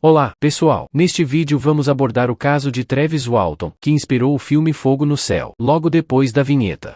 Olá, pessoal! Neste vídeo vamos abordar o caso de Travis Walton, que inspirou o filme Fogo no Céu, logo depois da vinheta.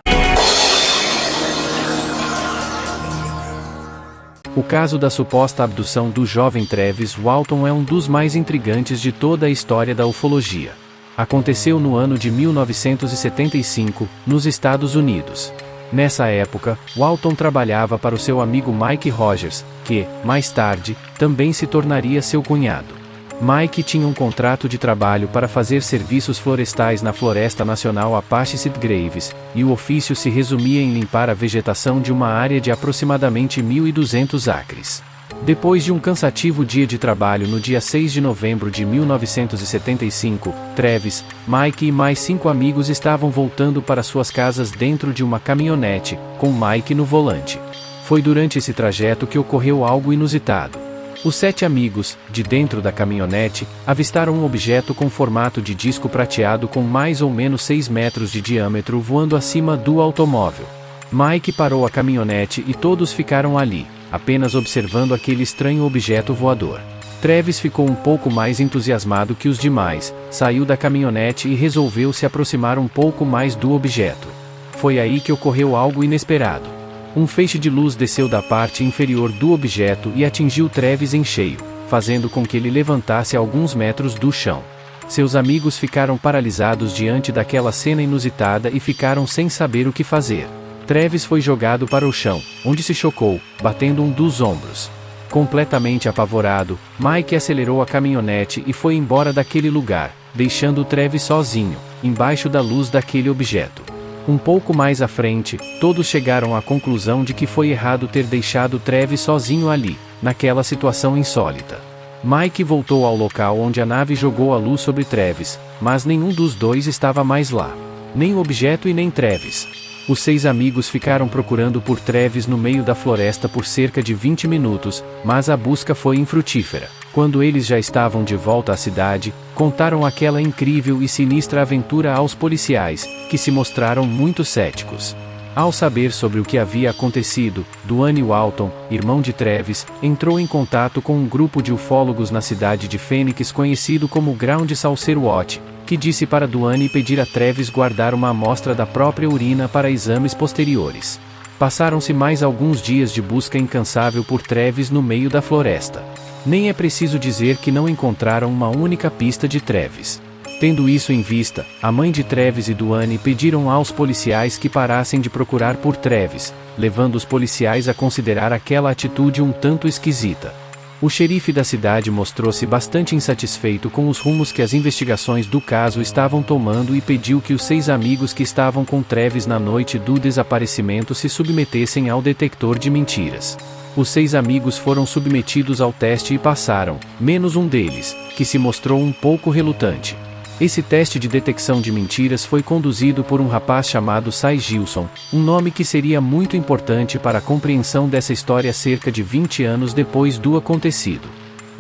O caso da suposta abdução do jovem Travis Walton é um dos mais intrigantes de toda a história da ufologia. Aconteceu no ano de 1975, nos Estados Unidos. Nessa época, Walton trabalhava para o seu amigo Mike Rogers, que, mais tarde, também se tornaria seu cunhado. Mike tinha um contrato de trabalho para fazer serviços florestais na Floresta Nacional Apache Sitgraves, e o ofício se resumia em limpar a vegetação de uma área de aproximadamente 1.200 acres. Depois de um cansativo dia de trabalho no dia 6 de novembro de 1975, Travis, Mike e mais 5 amigos estavam voltando para suas casas dentro de uma caminhonete, com Mike no volante. Foi durante esse trajeto que ocorreu algo inusitado. Os 7 amigos, de dentro da caminhonete, avistaram um objeto com formato de disco prateado com mais ou menos 6 metros de diâmetro voando acima do automóvel. Mike parou a caminhonete e todos ficaram ali, apenas observando aquele estranho objeto voador. Travis ficou um pouco mais entusiasmado que os demais, saiu da caminhonete e resolveu se aproximar um pouco mais do objeto. Foi aí que ocorreu algo inesperado. Um feixe de luz desceu da parte inferior do objeto e atingiu Travis em cheio, fazendo com que ele levantasse a alguns metros do chão. Seus amigos ficaram paralisados diante daquela cena inusitada e ficaram sem saber o que fazer. Travis foi jogado para o chão, onde se chocou, batendo um dos ombros. Completamente apavorado, Mike acelerou a caminhonete e foi embora daquele lugar, deixando Travis sozinho, embaixo da luz daquele objeto. Um pouco mais à frente, todos chegaram à conclusão de que foi errado ter deixado Travis sozinho ali, naquela situação insólita. Mike voltou ao local onde a nave jogou a luz sobre Travis, mas nenhum dos dois estava mais lá. Nem o objeto e nem Travis. Os 6 amigos ficaram procurando por Travis no meio da floresta por cerca de 20 minutos, mas a busca foi infrutífera. Quando eles já estavam de volta à cidade, contaram aquela incrível e sinistra aventura aos policiais, que se mostraram muito céticos. Ao saber sobre o que havia acontecido, Duane Walton, irmão de Travis, entrou em contato com um grupo de ufólogos na cidade de Phoenix conhecido como Ground Saucer Watch, que disse para Duane pedir a Travis guardar uma amostra da própria urina para exames posteriores. Passaram-se mais alguns dias de busca incansável por Travis no meio da floresta. Nem é preciso dizer que não encontraram uma única pista de Travis. Tendo isso em vista, a mãe de Travis e Duane pediram aos policiais que parassem de procurar por Travis, levando os policiais a considerar aquela atitude um tanto esquisita. O xerife da cidade mostrou-se bastante insatisfeito com os rumos que as investigações do caso estavam tomando e pediu que os 6 amigos que estavam com Travis na noite do desaparecimento se submetessem ao detector de mentiras. Os 6 amigos foram submetidos ao teste e passaram, menos um deles, que se mostrou um pouco relutante. Esse teste de detecção de mentiras foi conduzido por um rapaz chamado Cy Gilson, um nome que seria muito importante para a compreensão dessa história cerca de 20 anos depois do acontecido.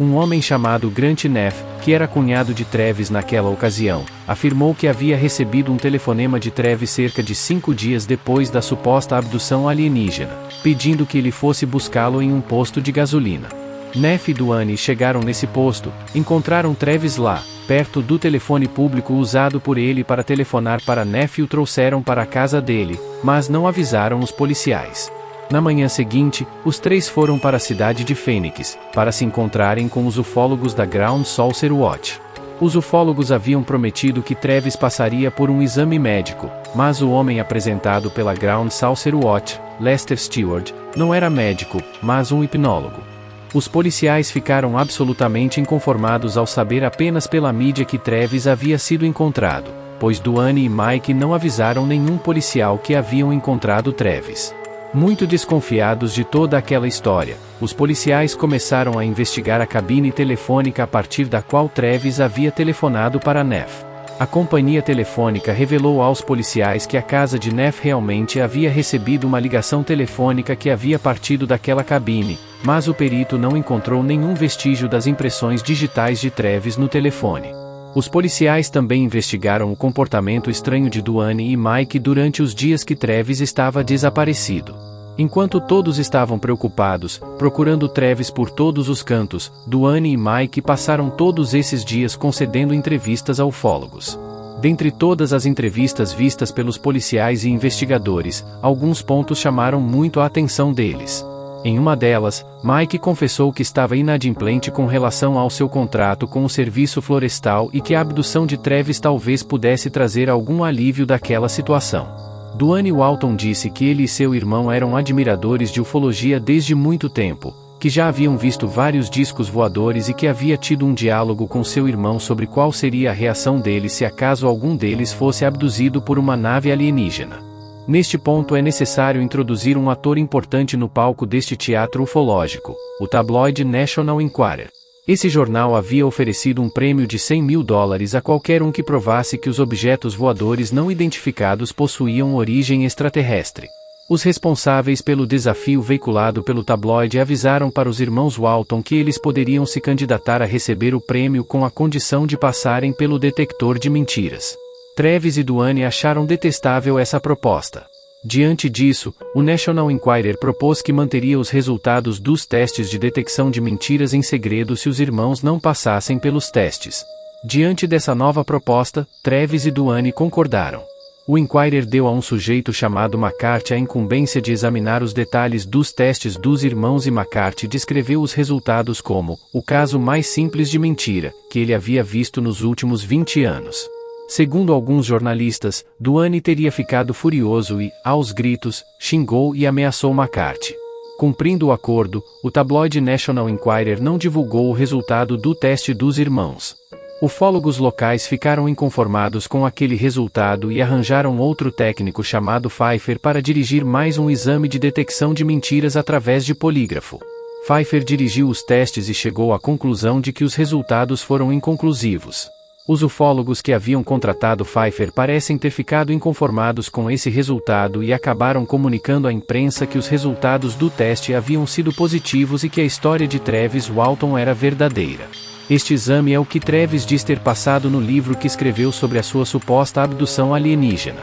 Um homem chamado Grant Neff, que era cunhado de Travis naquela ocasião, afirmou que havia recebido um telefonema de Travis cerca de 5 dias depois da suposta abdução alienígena, pedindo que ele fosse buscá-lo em um posto de gasolina. Neff e Duane chegaram nesse posto, encontraram Travis lá, perto do telefone público usado por ele para telefonar para Neff e o trouxeram para a casa dele, mas não avisaram os policiais. Na manhã seguinte, os 3 foram para a cidade de Phoenix, para se encontrarem com os ufólogos da Ground Saucer Watch. Os ufólogos haviam prometido que Travis passaria por um exame médico, mas o homem apresentado pela Ground Saucer Watch, Lester Stewart, não era médico, mas um hipnólogo. Os policiais ficaram absolutamente inconformados ao saber apenas pela mídia que Travis havia sido encontrado, pois Duane e Mike não avisaram nenhum policial que haviam encontrado Travis. Muito desconfiados de toda aquela história, os policiais começaram a investigar a cabine telefônica a partir da qual Travis havia telefonado para Neff. A companhia telefônica revelou aos policiais que a casa de Neff realmente havia recebido uma ligação telefônica que havia partido daquela cabine, mas o perito não encontrou nenhum vestígio das impressões digitais de Travis no telefone. Os policiais também investigaram o comportamento estranho de Duane e Mike durante os dias que Travis estava desaparecido. Enquanto todos estavam preocupados, procurando Travis por todos os cantos, Duane e Mike passaram todos esses dias concedendo entrevistas a ufólogos. Dentre todas as entrevistas vistas pelos policiais e investigadores, alguns pontos chamaram muito a atenção deles. Em uma delas, Mike confessou que estava inadimplente com relação ao seu contrato com o serviço florestal e que a abdução de Travis talvez pudesse trazer algum alívio daquela situação. Duane Walton disse que ele e seu irmão eram admiradores de ufologia desde muito tempo, que já haviam visto vários discos voadores e que havia tido um diálogo com seu irmão sobre qual seria a reação deles se acaso algum deles fosse abduzido por uma nave alienígena. Neste ponto é necessário introduzir um ator importante no palco deste teatro ufológico, o tabloide National Enquirer. Esse jornal havia oferecido um prêmio de $100 mil a qualquer um que provasse que os objetos voadores não identificados possuíam origem extraterrestre. Os responsáveis pelo desafio veiculado pelo tabloide avisaram para os irmãos Walton que eles poderiam se candidatar a receber o prêmio com a condição de passarem pelo detector de mentiras. Travis e Duane acharam detestável essa proposta. Diante disso, o National Enquirer propôs que manteria os resultados dos testes de detecção de mentiras em segredo se os irmãos não passassem pelos testes. Diante dessa nova proposta, Travis e Duane concordaram. O Enquirer deu a um sujeito chamado McCarthy a incumbência de examinar os detalhes dos testes dos irmãos e McCarthy descreveu os resultados como o caso mais simples de mentira que ele havia visto nos últimos 20 anos. Segundo alguns jornalistas, Duane teria ficado furioso e, aos gritos, xingou e ameaçou McCarthy. Cumprindo o acordo, o tabloide National Enquirer não divulgou o resultado do teste dos irmãos. Ufólogos locais ficaram inconformados com aquele resultado e arranjaram outro técnico chamado Pfeiffer para dirigir mais um exame de detecção de mentiras através de polígrafo. Pfeiffer dirigiu os testes e chegou à conclusão de que os resultados foram inconclusivos. Os ufólogos que haviam contratado Pfeiffer parecem ter ficado inconformados com esse resultado e acabaram comunicando à imprensa que os resultados do teste haviam sido positivos e que a história de Travis Walton era verdadeira. Este exame é o que Travis diz ter passado no livro que escreveu sobre a sua suposta abdução alienígena.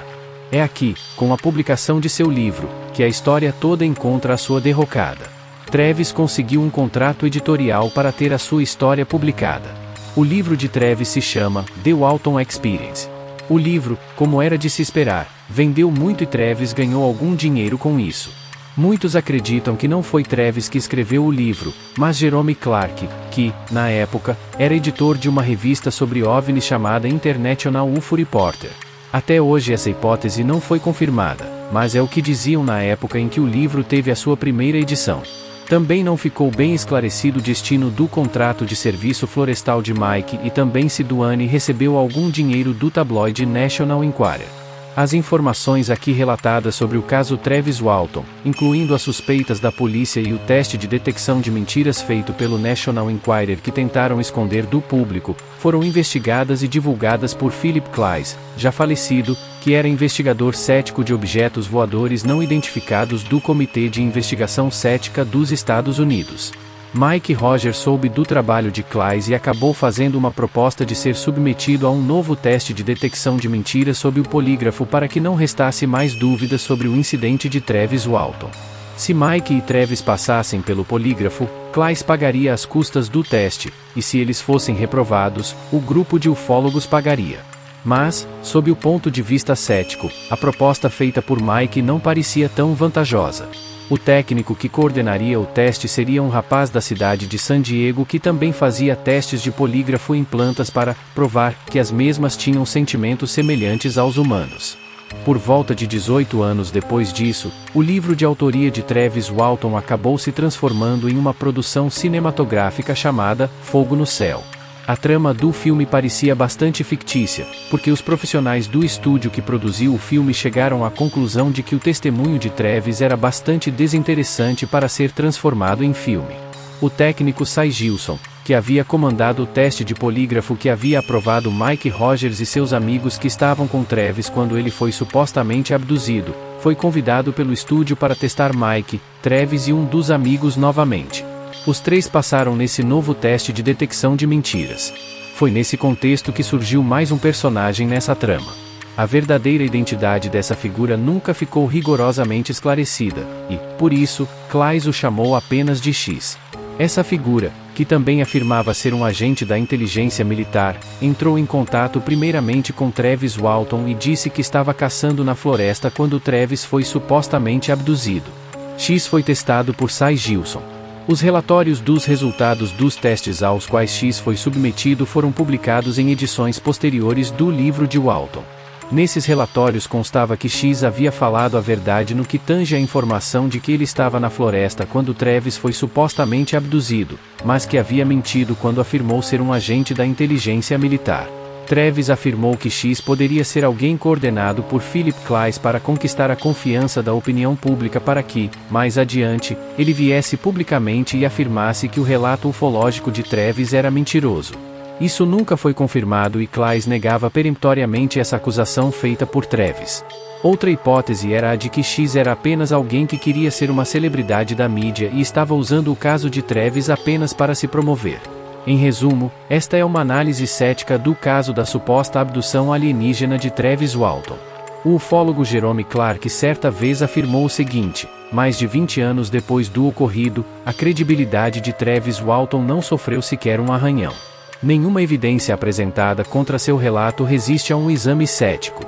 É aqui, com a publicação de seu livro, que a história toda encontra a sua derrocada. Travis conseguiu um contrato editorial para ter a sua história publicada. O livro de Travis se chama The Walton Experience. O livro, como era de se esperar, vendeu muito e Travis ganhou algum dinheiro com isso. Muitos acreditam que não foi Travis que escreveu o livro, mas Jerome Clark, que, na época, era editor de uma revista sobre OVNIs chamada International UFO Reporter. Até hoje essa hipótese não foi confirmada, mas é o que diziam na época em que o livro teve a sua primeira edição. Também não ficou bem esclarecido o destino do contrato de serviço florestal de Mike e também se Duane recebeu algum dinheiro do tabloide National Enquirer. As informações aqui relatadas sobre o caso Travis Walton, incluindo as suspeitas da polícia e o teste de detecção de mentiras feito pelo National Enquirer que tentaram esconder do público, foram investigadas e divulgadas por Philip Klaes, já falecido, que era investigador cético de objetos voadores não identificados do Comitê de Investigação Cética dos Estados Unidos. Mike Rogers soube do trabalho de Klaes e acabou fazendo uma proposta de ser submetido a um novo teste de detecção de mentiras sob o polígrafo para que não restasse mais dúvidas sobre o incidente de Travis Walton. Se Mike e Travis passassem pelo polígrafo, Klaes pagaria as custas do teste, e se eles fossem reprovados, o grupo de ufólogos pagaria. Mas, sob o ponto de vista cético, a proposta feita por Mike não parecia tão vantajosa. O técnico que coordenaria o teste seria um rapaz da cidade de San Diego que também fazia testes de polígrafo em plantas para provar que as mesmas tinham sentimentos semelhantes aos humanos. Por volta de 18 anos depois disso, o livro de autoria de Travis Walton acabou se transformando em uma produção cinematográfica chamada Fogo no Céu. A trama do filme parecia bastante fictícia, porque os profissionais do estúdio que produziu o filme chegaram à conclusão de que o testemunho de Travis era bastante desinteressante para ser transformado em filme. O técnico Cy Gilson, que havia comandado o teste de polígrafo que havia aprovado Mike Rogers e seus amigos que estavam com Travis quando ele foi supostamente abduzido, foi convidado pelo estúdio para testar Mike, Travis e um dos amigos novamente. Os três passaram nesse novo teste de detecção de mentiras. Foi nesse contexto que surgiu mais um personagem nessa trama. A verdadeira identidade dessa figura nunca ficou rigorosamente esclarecida, e, por isso, Claes o chamou apenas de X. Essa figura, que também afirmava ser um agente da inteligência militar, entrou em contato primeiramente com Travis Walton e disse que estava caçando na floresta quando Travis foi supostamente abduzido. X foi testado por Cy Gilson. Os relatórios dos resultados dos testes aos quais X foi submetido foram publicados em edições posteriores do livro de Walton. Nesses relatórios constava que X havia falado a verdade no que tange à informação de que ele estava na floresta quando Travis foi supostamente abduzido, mas que havia mentido quando afirmou ser um agente da inteligência militar. Travis afirmou que X poderia ser alguém coordenado por Philip Claes para conquistar a confiança da opinião pública para que, mais adiante, ele viesse publicamente e afirmasse que o relato ufológico de Travis era mentiroso. Isso nunca foi confirmado e Claes negava peremptoriamente essa acusação feita por Travis. Outra hipótese era a de que X era apenas alguém que queria ser uma celebridade da mídia e estava usando o caso de Travis apenas para se promover. Em resumo, esta é uma análise cética do caso da suposta abdução alienígena de Travis Walton. O ufólogo Jerome Clark certa vez afirmou o seguinte: mais de 20 anos depois do ocorrido, a credibilidade de Travis Walton não sofreu sequer um arranhão. Nenhuma evidência apresentada contra seu relato resiste a um exame cético.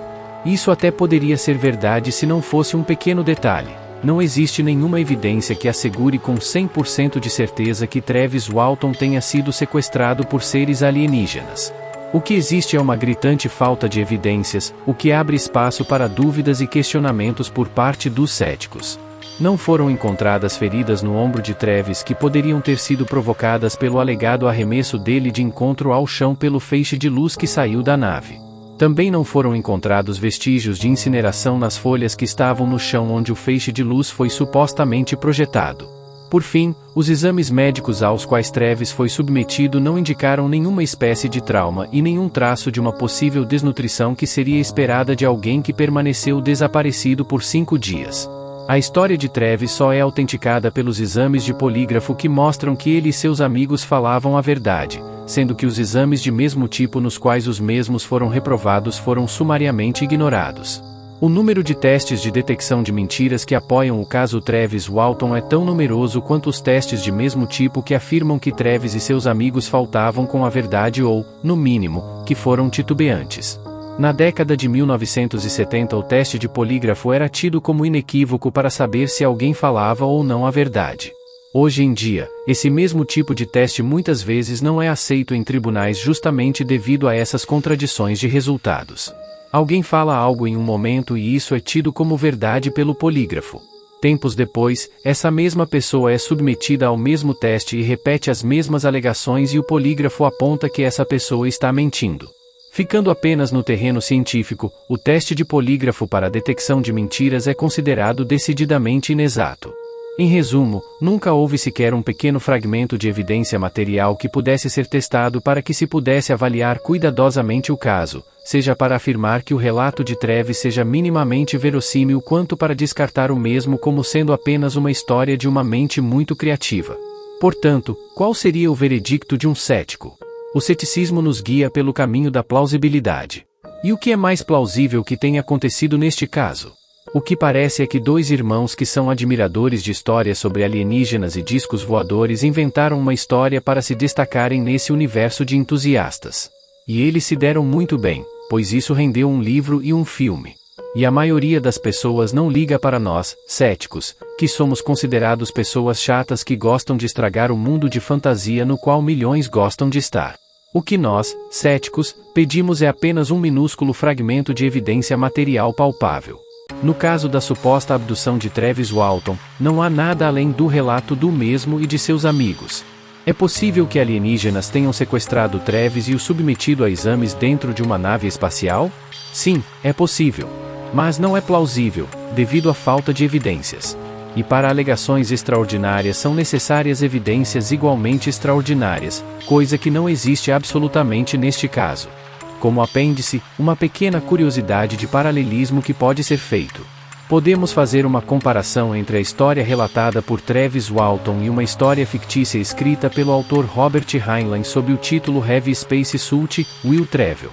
Isso até poderia ser verdade se não fosse um pequeno detalhe. Não existe nenhuma evidência que assegure com 100% de certeza que Travis Walton tenha sido sequestrado por seres alienígenas. O que existe é uma gritante falta de evidências, o que abre espaço para dúvidas e questionamentos por parte dos céticos. Não foram encontradas feridas no ombro de Travis que poderiam ter sido provocadas pelo alegado arremesso dele de encontro ao chão pelo feixe de luz que saiu da nave. Também não foram encontrados vestígios de incineração nas folhas que estavam no chão onde o feixe de luz foi supostamente projetado. Por fim, os exames médicos aos quais Travis foi submetido não indicaram nenhuma espécie de trauma e nenhum traço de uma possível desnutrição que seria esperada de alguém que permaneceu desaparecido por 5 dias. A história de Travis só é autenticada pelos exames de polígrafo que mostram que ele e seus amigos falavam a verdade, sendo que os exames de mesmo tipo nos quais os mesmos foram reprovados foram sumariamente ignorados. O número de testes de detecção de mentiras que apoiam o caso Travis Walton é tão numeroso quanto os testes de mesmo tipo que afirmam que Travis e seus amigos faltavam com a verdade ou, no mínimo, que foram titubeantes. Na década de 1970 o teste de polígrafo era tido como inequívoco para saber se alguém falava ou não a verdade. Hoje em dia, esse mesmo tipo de teste muitas vezes não é aceito em tribunais justamente devido a essas contradições de resultados. Alguém fala algo em um momento e isso é tido como verdade pelo polígrafo. Tempos depois, essa mesma pessoa é submetida ao mesmo teste e repete as mesmas alegações e o polígrafo aponta que essa pessoa está mentindo. Ficando apenas no terreno científico, o teste de polígrafo para a detecção de mentiras é considerado decididamente inexato. Em resumo, nunca houve sequer um pequeno fragmento de evidência material que pudesse ser testado para que se pudesse avaliar cuidadosamente o caso, seja para afirmar que o relato de Travis seja minimamente verossímil quanto para descartar o mesmo como sendo apenas uma história de uma mente muito criativa. Portanto, qual seria o veredicto de um cético? O ceticismo nos guia pelo caminho da plausibilidade. E o que é mais plausível que tenha acontecido neste caso? O que parece é que 2 irmãos que são admiradores de histórias sobre alienígenas e discos voadores inventaram uma história para se destacarem nesse universo de entusiastas. E eles se deram muito bem, pois isso rendeu um livro e um filme. E a maioria das pessoas não liga para nós, céticos, que somos considerados pessoas chatas que gostam de estragar o mundo de fantasia no qual milhões gostam de estar. O que nós, céticos, pedimos é apenas um minúsculo fragmento de evidência material palpável. No caso da suposta abdução de Travis Walton, não há nada além do relato do mesmo e de seus amigos. É possível que alienígenas tenham sequestrado Travis e o submetido a exames dentro de uma nave espacial? Sim, é possível. Mas não é plausível, devido à falta de evidências. E para alegações extraordinárias são necessárias evidências igualmente extraordinárias, coisa que não existe absolutamente neste caso. Como apêndice, uma pequena curiosidade de paralelismo que pode ser feito. Podemos fazer uma comparação entre a história relatada por Travis Walton e uma história fictícia escrita pelo autor Robert Heinlein sob o título Heavy Space Suit, Will Travel.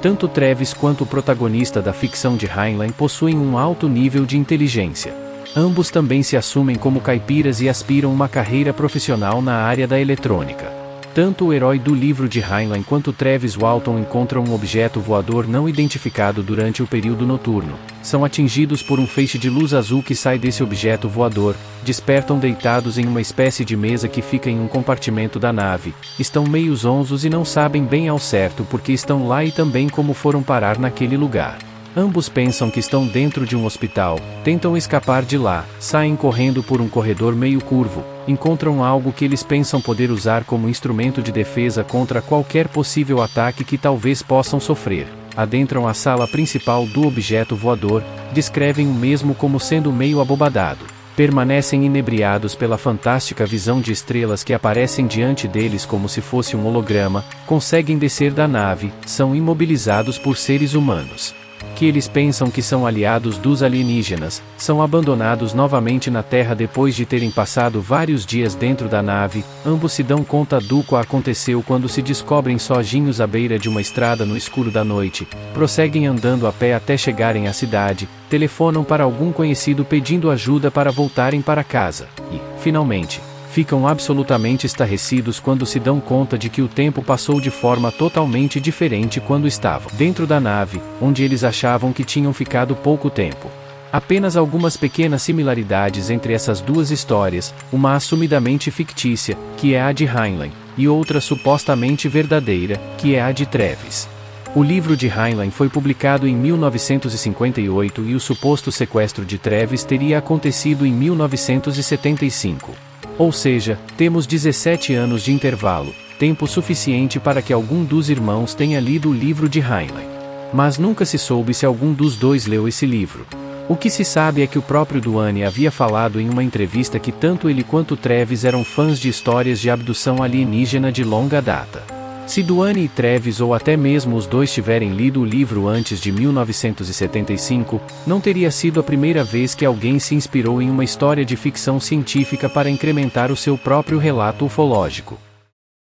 Tanto Travis quanto o protagonista da ficção de Heinlein possuem um alto nível de inteligência. Ambos também se assumem como caipiras e aspiram uma carreira profissional na área da eletrônica. Tanto o herói do livro de Heinlein quanto Travis Walton encontram um objeto voador não identificado durante o período noturno. São atingidos por um feixe de luz azul que sai desse objeto voador, despertam deitados em uma espécie de mesa que fica em um compartimento da nave, estão meio zonzos e não sabem bem ao certo porque estão lá e também como foram parar naquele lugar. Ambos pensam que estão dentro de um hospital, tentam escapar de lá, saem correndo por um corredor meio curvo, encontram algo que eles pensam poder usar como instrumento de defesa contra qualquer possível ataque que talvez possam sofrer. Adentram a sala principal do objeto voador, descrevem o mesmo como sendo meio abobadado. Permanecem inebriados pela fantástica visão de estrelas que aparecem diante deles como se fosse um holograma, conseguem descer da nave, são imobilizados por seres humanos que eles pensam que são aliados dos alienígenas, são abandonados novamente na Terra depois de terem passado vários dias dentro da nave. Ambos se dão conta do que aconteceu quando se descobrem sozinhos à beira de uma estrada no escuro da noite, prosseguem andando a pé até chegarem à cidade, telefonam para algum conhecido pedindo ajuda para voltarem para casa, e, finalmente, ficam absolutamente estarrecidos quando se dão conta de que o tempo passou de forma totalmente diferente quando estavam dentro da nave, onde eles achavam que tinham ficado pouco tempo. Apenas algumas pequenas similaridades entre essas duas histórias, uma assumidamente fictícia, que é a de Heinlein, e outra supostamente verdadeira, que é a de Travis. O livro de Heinlein foi publicado em 1958 e o suposto sequestro de Travis teria acontecido em 1975. Ou seja, temos 17 anos de intervalo, tempo suficiente para que algum dos irmãos tenha lido o livro de Heinlein. Mas nunca se soube se algum dos dois leu esse livro. O que se sabe é que o próprio Duane havia falado em uma entrevista que tanto ele quanto Travis eram fãs de histórias de abdução alienígena de longa data. Se Duane e Travis ou até mesmo os dois tiverem lido o livro antes de 1975, não teria sido a primeira vez que alguém se inspirou em uma história de ficção científica para incrementar o seu próprio relato ufológico.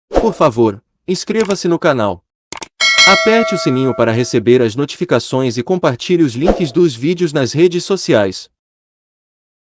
Por favor, inscreva-se no canal. Aperte o sininho para receber as notificações e compartilhe os links dos vídeos nas redes sociais.